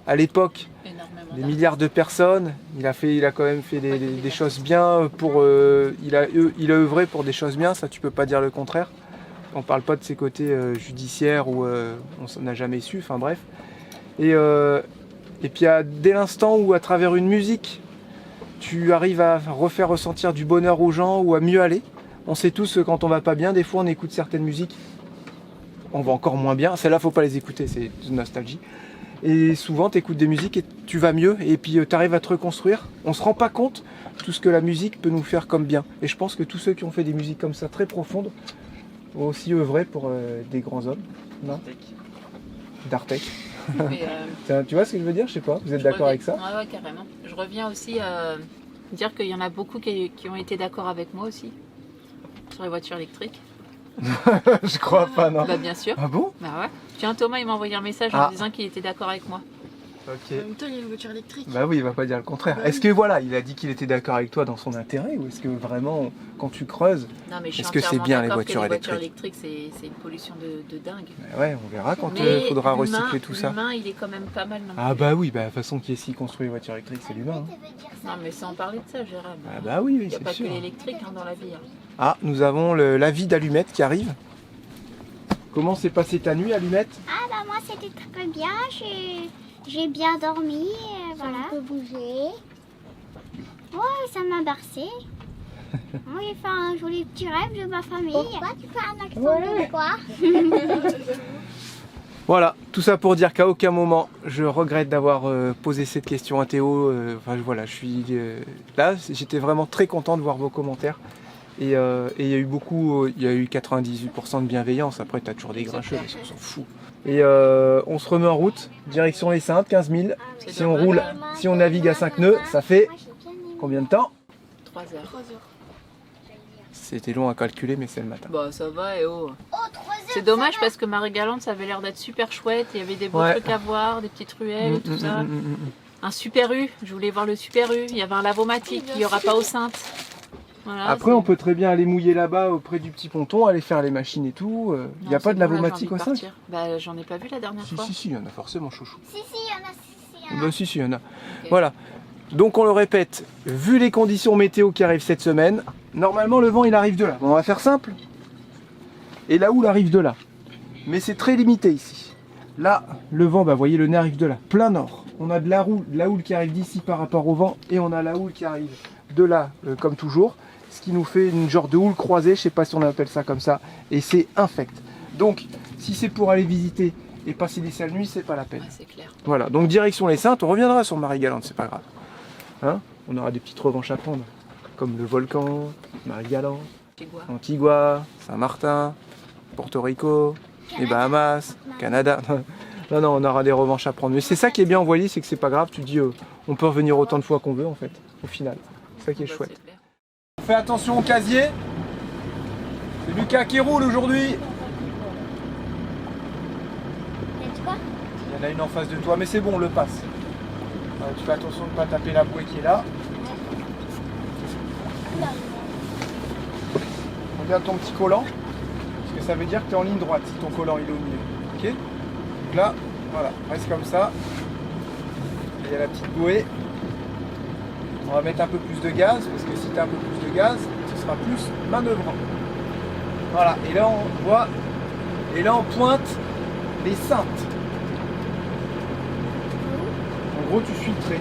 à l'époque des milliards de personnes. Il a quand même fait des choses bien pour. Il a œuvré pour des choses bien, ça tu peux pas dire le contraire. On parle pas de ses côtés judiciaires où on n'a jamais su, enfin bref. Et puis dès l'instant où à travers une musique, tu arrives à refaire ressentir du bonheur aux gens ou à mieux aller. On sait tous quand on va pas bien, des fois on écoute certaines musiques. On va encore moins bien, celles-là faut pas les écouter, c'est de nostalgie. Et souvent tu écoutes des musiques et tu vas mieux et puis tu arrives à te reconstruire. On se rend pas compte de tout ce que la musique peut nous faire comme bien. Et je pense que tous ceux qui ont fait des musiques comme ça très profondes ont aussi œuvré pour des grands hommes. Non ? D'Artec. Tu vois ce que je veux dire? Je sais pas, vous êtes d'accord avec ça? Ouais, carrément. Je reviens aussi à dire qu'il y en a beaucoup qui ont été d'accord avec moi aussi sur les voitures électriques. Je crois pas, non. Bah bien sûr. Ah bon? Bah ouais. Tiens, Thomas, il m'a envoyé un message en disant qu'il était d'accord avec moi. Ok. En même temps, il y a une voiture électrique. Bah oui, il va pas dire le contraire. Bah est-ce que voilà, il a dit qu'il était d'accord avec toi dans son intérêt ou est-ce que vraiment, quand tu creuses, non, mais est-ce que c'est bien les voitures électriques? Les voitures électriques, c'est une pollution de dingue. Bah ouais, on verra quand il faudra recycler tout ça. L'humain, il est quand même pas mal. Ah bah oui, bah de toute façon, qui est si construit les voitures électriques, c'est l'humain. Hein. Non, mais sans parler de ça, Gérard. Ah bah oui, il n'y a pas sûr. que l'électrique dans la vie. Hein. Ah, nous avons l'avis d'Allumette qui arrive. Comment s'est passée ta nuit, Allumette? Ah bah moi c'était très bien, j'ai bien dormi, voilà. Un peu bougé. Ouais, ça m'a bercé. Moi j'ai fait un joli petit rêve de ma famille. Pourquoi tu fais un accent de quoi? Voilà, tout ça pour dire qu'à aucun moment je regrette d'avoir posé cette question à Théo. Enfin voilà, je suis là, j'étais vraiment très content de voir vos commentaires. Et il y a eu beaucoup, il y a eu 98% de bienveillance. Après, tu as toujours des grincheux, mais on s'en fout. Et on se remet en route, direction les Saintes, 15 000. Si on roule, si on navigue à 5 nœuds, ça fait combien de temps? 3 heures. 3 heures. C'était long à calculer, mais c'est le matin. Bah ça va, et oh. Oh, 3 heures. C'est dommage parce que Marie-Galante, ça avait l'air d'être super chouette. Il y avait des beaux trucs à voir, des petites ruelles et tout ça. Un Super U, je voulais voir le Super U. Il y avait un lavomatique, il n'y aura pas aux Saintes. Voilà, après, on peut très bien aller mouiller là-bas auprès du petit ponton, aller faire les machines et tout. Il n'y a pas de lavomatique au sein? Bah, j'en ai pas vu la dernière fois. Si, il y en a forcément, chouchou. Si, il y en a. Bah, si, il y en a. Okay. Voilà. Donc, on le répète, vu les conditions météo qui arrivent cette semaine, normalement, le vent, il arrive de là. Bon, on va faire simple. Et la houle arrive de là. Mais c'est très limité ici. Là, le vent, bah, vous voyez, le nez arrive de là, plein nord. On a de la houle qui arrive d'ici par rapport au vent, et on a la houle qui arrive de là, comme toujours. Ce qui nous fait une genre de houle croisée, je sais pas si on appelle ça comme ça, et c'est infect. Donc, si c'est pour aller visiter et passer des sales nuits, c'est pas la peine. Ouais, c'est clair. Voilà, donc direction les Saintes, on reviendra sur Marie-Galante, c'est pas grave. Hein, on aura des petites revanches à prendre, comme le Volcan, Marie-Galante, Antigua, Saint-Martin, Porto Rico, les Bahamas, Canada. Non, on aura des revanches à prendre. Mais c'est ça qui est bien envoyé, c'est que c'est pas grave, tu dis On peut revenir autant de fois qu'on veut en fait, au final. C'est ça qui est chouette. On fait attention au casier. C'est Lucas qui roule aujourd'hui. Il y en a une en face de toi, mais c'est bon, on le passe. Tu fais attention de ne pas taper la bouée qui est là. Regarde ton petit collant, parce que ça veut dire que tu es en ligne droite si ton collant il est au milieu. Ok? Donc là, voilà, reste comme ça. Il y a la petite bouée. On va mettre un peu plus de gaz, parce que si tu as un peu plus de gaz, ce sera plus manœuvrant. Voilà, et là on voit, et là on pointe les cintres. En gros, tu suis le trait.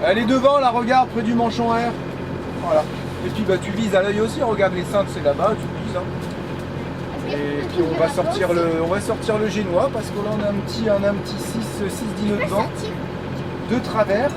Elle est devant, là, regarde, près du manchon air. Voilà. Et puis bah, tu vises à l'œil aussi, regarde les cintres, c'est là-bas, tu vises. Hein. Et puis on va sortir le génois, parce que là on a un petit 6 nœuds devant, de travers.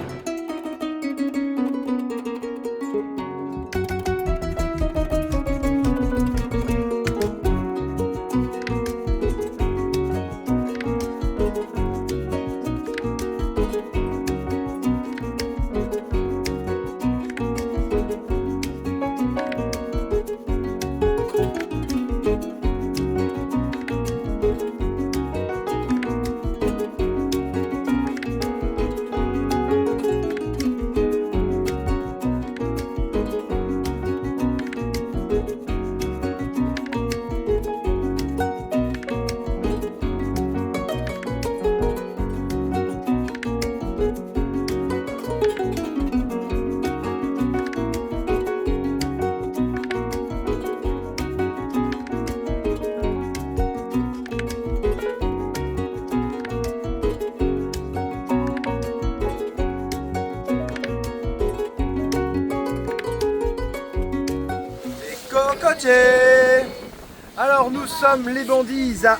Alors nous sommes les bandises à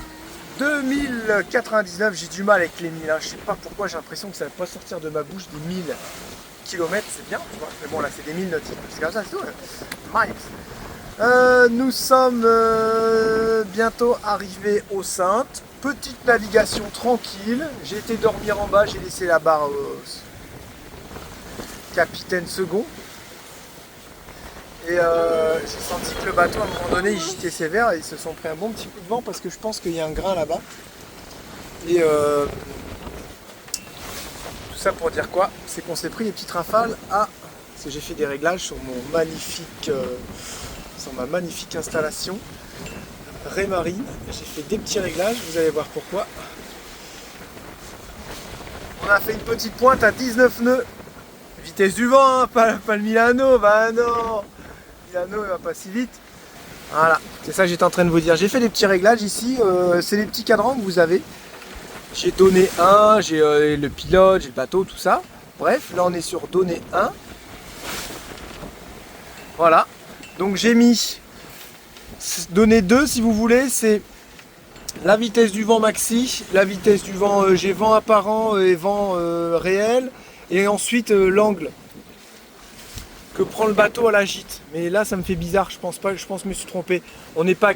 2099, j'ai du mal avec les 1000, hein. Je sais pas pourquoi, j'ai l'impression que ça va pas sortir de ma bouche des 1000 km, c'est bien, tu vois. Mais bon là c'est des 1000 nautiques, c'est comme ça, c'est tout. Miles. Nous sommes bientôt arrivés aux Saintes, petite navigation tranquille, j'ai été dormir en bas, j'ai laissé la barre au capitaine second. Et j'ai senti que le bateau à un moment donné il gitait sévère et ils se sont pris un bon petit coup de vent parce que je pense qu'il y a un grain là-bas. Et tout ça pour dire quoi? C'est qu'on s'est pris des petites rafales à... Parce que j'ai fait des réglages sur ma magnifique installation Raymarine. J'ai fait des petits réglages, vous allez voir pourquoi. On a fait une petite pointe à 19 nœuds. Vitesse du vent, hein, pas le Milano, bah non. Milano il va pas si vite. Voilà, c'est ça que j'étais en train de vous dire. J'ai fait des petits réglages ici, c'est les petits cadrans que vous avez. J'ai donné 1, j'ai le pilote, j'ai le bateau, tout ça. Bref, là on est sur donné 1. Voilà, donc j'ai mis donné 2 si vous voulez, c'est la vitesse du vent maxi, la vitesse du vent, j'ai vent apparent et vent réel, et ensuite l'angle que prend le bateau à la gîte. Mais là ça me fait bizarre, je pense que je me suis trompé. On n'est pas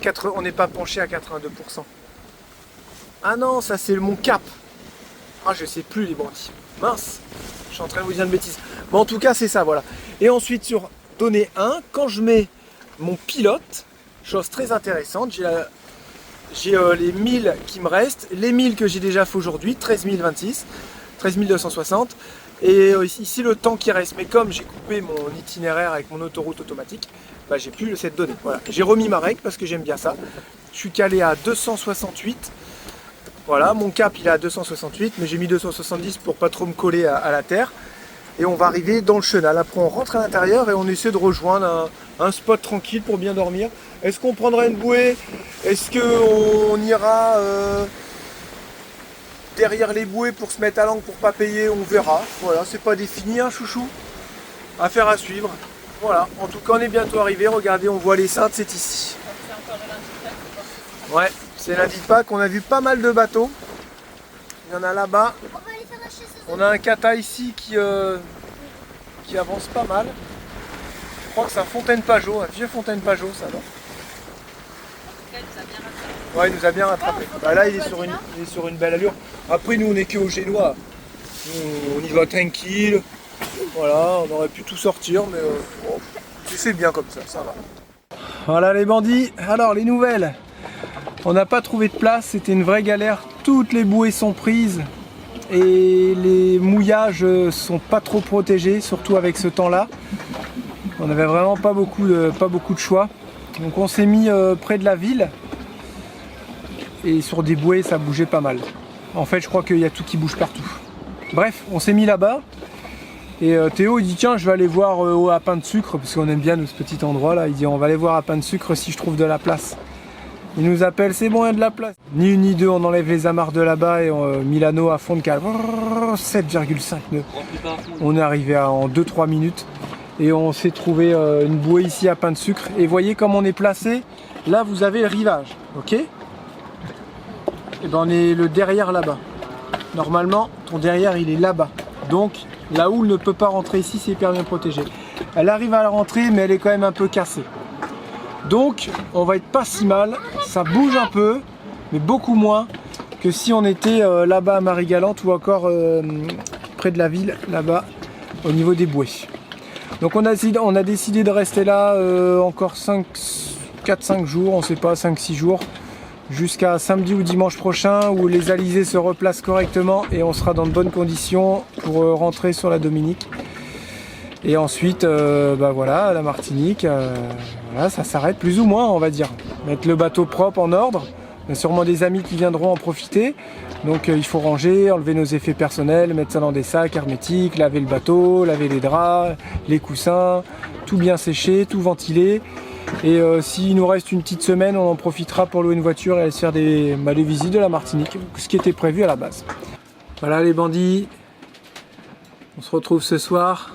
penché à 82%. Ah non, ça c'est mon cap. Ah je sais plus les bandits. Mince, je suis en train de vous dire une bêtise. Mais en tout cas c'est ça, voilà. Et ensuite sur donner 1, quand je mets mon pilote, chose très intéressante, j'ai les 1000 qui me restent, les 1000 que j'ai déjà fait aujourd'hui, 13 026, 13 260. Et ici le temps qui reste, mais comme j'ai coupé mon itinéraire avec mon autoroute automatique, bah, j'ai plus cette donnée. Voilà. J'ai remis ma règle parce que j'aime bien ça. Je suis calé à 268. Voilà, mon cap il est à 268, mais j'ai mis 270 pour pas trop me coller à la terre. Et on va arriver dans le chenal. Après on rentre à l'intérieur et on essaie de rejoindre un spot tranquille pour bien dormir. Est-ce qu'on prendra une bouée? Est-ce qu'on ira derrière les bouées pour se mettre à l'angle pour pas payer? On verra. Voilà, c'est pas défini, hein, chouchou. Affaire à suivre. Voilà, en tout cas on est bientôt arrivé. Regardez, on voit les Saintes, c'est ici. Ouais, c'est lundi de Pâques. On a vu pas mal de bateaux. Il y en a là-bas. On a un kata ici qui avance pas mal. Je crois que c'est un Fontaine Pajot, un vieux Fontaine Pajot, ça, non? Ouais, il nous a bien rattrapé. Bah là, il est sur une belle allure. Après, nous, on est que au Génois. On y va tranquille. Voilà, on aurait pu tout sortir, mais bon, c'est bien comme ça va. Voilà les bandits. Alors, les nouvelles. On n'a pas trouvé de place, c'était une vraie galère. Toutes les bouées sont prises et les mouillages sont pas trop protégés, surtout avec ce temps-là. On n'avait vraiment pas beaucoup de choix. Donc on s'est mis près de la ville et sur des bouées ça bougeait pas mal. En fait je crois qu'il y a tout qui bouge partout. Bref, on s'est mis là-bas et Théo il dit tiens je vais aller voir à Pain de Sucre parce qu'on aime bien ce petit endroit là. Il dit on va aller voir à Pain de Sucre si je trouve de la place. Il nous appelle, c'est bon, il y a de la place. Ni une ni deux, on enlève les amarres de là-bas et Milano à fond de cale. 7,5 nœuds. On est arrivé en 2-3 minutes et on s'est trouvé une bouée ici à Pain de Sucre. Et voyez comme on est placé. Là, vous avez le rivage, ok? Et ben on est le derrière là-bas. Normalement, ton derrière, il est là-bas. Donc, la houle ne peut pas rentrer ici, c'est hyper bien protégé. Elle arrive à la rentrer, mais elle est quand même un peu cassée. Donc on va être pas si mal, ça bouge un peu, mais beaucoup moins que si on était là-bas à Marie-Galante ou encore près de la ville, là-bas, au niveau des bouées. Donc on a décidé de rester là encore 4-5 jours, on sait pas, 5-6 jours, jusqu'à samedi ou dimanche prochain où les alizés se replacent correctement et on sera dans de bonnes conditions pour rentrer sur la Dominique. Et ensuite, bah voilà, la Martinique, voilà, ça s'arrête plus ou moins, on va dire. Mettre le bateau propre, en ordre. Il y a sûrement des amis qui viendront en profiter. Donc il faut ranger, enlever nos effets personnels, mettre ça dans des sacs hermétiques, laver le bateau, laver les draps, les coussins, tout bien sécher, tout ventiler. Et s'il nous reste une petite semaine, on en profitera pour louer une voiture et aller se faire des visites de la Martinique, ce qui était prévu à la base. Voilà les bandits, on se retrouve ce soir.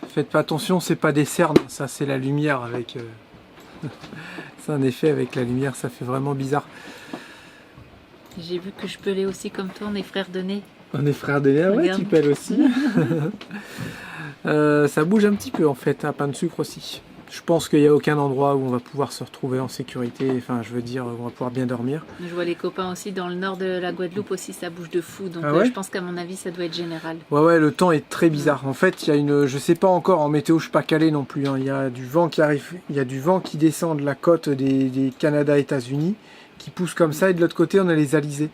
Faites pas attention, c'est pas des cernes, ça c'est la lumière avec... c'est un effet avec la lumière, ça fait vraiment bizarre. J'ai vu que je pelais aussi comme toi, on est frères de nez. On est frères de nez, ouais, tu pelles aussi. Ça bouge un petit peu en fait, à Pain de Sucre aussi. Je pense qu'il n'y a aucun endroit où on va pouvoir se retrouver en sécurité, enfin je veux dire, on va pouvoir bien dormir. Je vois les copains aussi dans le nord de la Guadeloupe aussi, ça bouge de fou, donc ah ouais, je pense qu'à mon avis ça doit être général. Ouais, le temps est très bizarre. En fait, il y a une, je sais pas encore en météo, je suis pas calé non plus, hein. Il y a du vent qui arrive, il y a du vent qui descend de la côte des Canada-États-Unis, qui pousse comme ça, et de l'autre côté on a les alizés.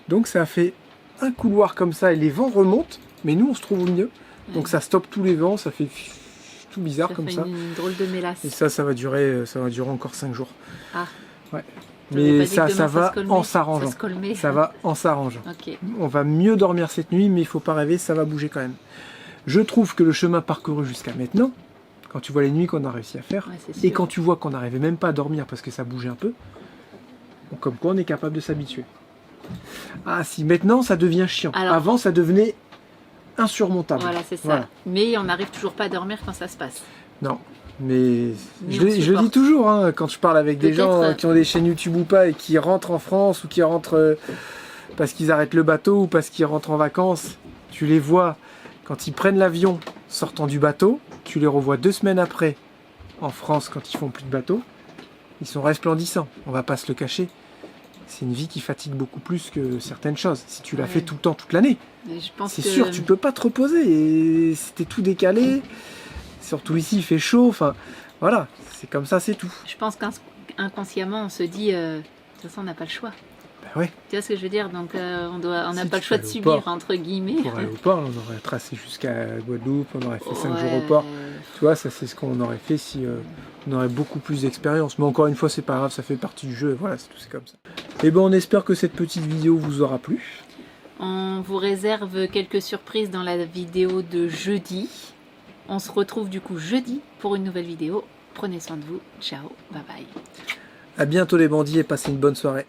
Donc ça fait un couloir comme ça et les vents remontent, mais nous on se trouve au milieu. Donc ça stoppe tous les vents, ça fait tout bizarre ça comme fait ça. Une drôle de mélasse. Et ça va durer encore 5 jours. Ah. Ouais. Mais ça va en s'arrangeant. Ça va en s'arrangeant. Okay. On va mieux dormir cette nuit, mais il faut pas rêver, ça va bouger quand même. Je trouve que le chemin parcouru jusqu'à maintenant, quand tu vois les nuits qu'on a réussi à faire, ouais, et quand tu vois qu'on n'arrivait même pas à dormir parce que ça bougeait un peu, comme quoi on est capable de s'habituer. Ah si, maintenant ça devient chiant. Alors, avant ça devenait insurmontable. Voilà, c'est ça. Voilà. Mais on n'arrive toujours pas à dormir quand ça se passe. Non, mais je le dis toujours, hein, quand je parle avec des gens qui ont des chaînes YouTube ou pas et qui rentrent en France ou qui rentrent parce qu'ils arrêtent le bateau ou parce qu'ils rentrent en vacances, tu les vois quand ils prennent l'avion sortant du bateau, tu les revois 2 semaines après en France quand ils font plus de bateau, ils sont resplendissants, on va pas se le cacher. C'est une vie qui fatigue beaucoup plus que certaines choses. Si tu l'as fait tout le temps, toute l'année, c'est sûr, tu peux pas te reposer. Et c'était tout décalé. Surtout ici, il fait chaud. Enfin, voilà, c'est comme ça, c'est tout. Je pense qu'inconsciemment, on se dit, de toute façon, on n'a pas le choix. Ben ouais. Tu vois ce que je veux dire? Donc, on n'a pas le choix de subir, entre guillemets. Pour aller au port, on aurait tracé jusqu'à Guadeloupe, on aurait fait 5 jours au port. Tu vois, ça c'est ce qu'on aurait fait si on aurait beaucoup plus d'expérience. Mais encore une fois, c'est pas grave, ça fait partie du jeu. Voilà, c'est comme ça. Et bon, on espère que cette petite vidéo vous aura plu. On vous réserve quelques surprises dans la vidéo de jeudi. On se retrouve du coup jeudi pour une nouvelle vidéo. Prenez soin de vous. Ciao, bye bye. À bientôt les bandits et passez une bonne soirée.